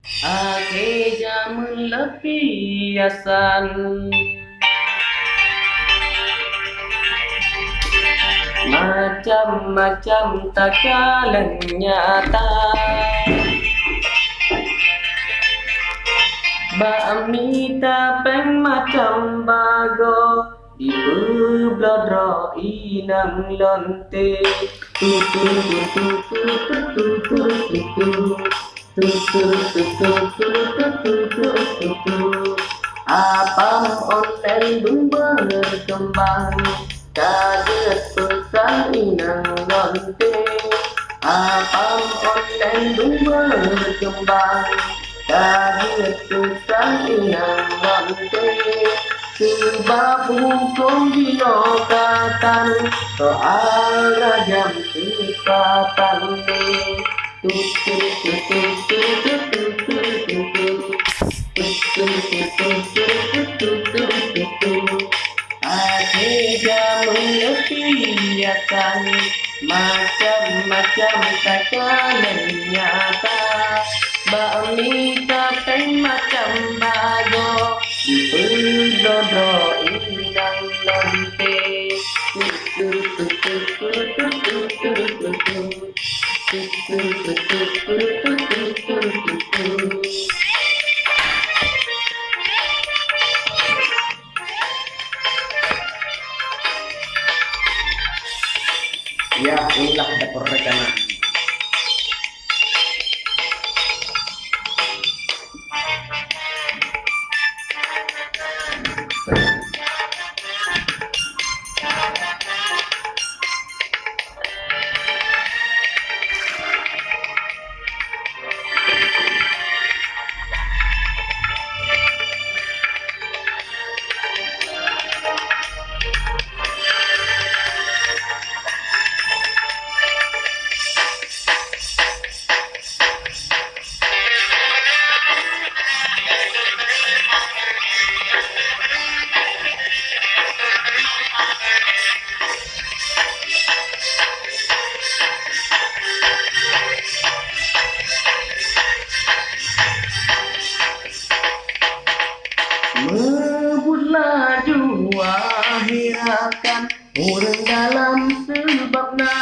Akhir zaman lepiasan, macam-macam takalan nyata. Bami tapeng macam bago di beblodro inang lonte. Apam online berkembang, kaget pesan inang lonte. Apam online berkembang, kaget pesan inang lonte. Sebab hukum dilokatan, soal ragam sifatan. Akhir zaman lepiasan, macam-macam takalan nyata. Bami tapeng macam bago di beblodro inang lonte. Ya, inilah dapur rekaman. Ngebut laju akhirakan orang dalam sebabna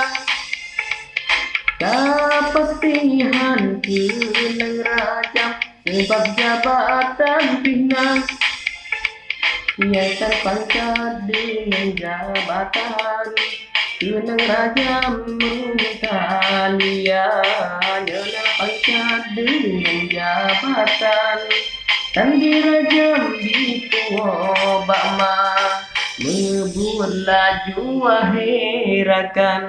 kepastian kenang rajam sebab jabatan pinang. Iaitan pangkat dengan jabatan kenang rajam taliannya pangkat dengan jabatan. Dan dirajam di tua bakma, ngebut laju akhirakan.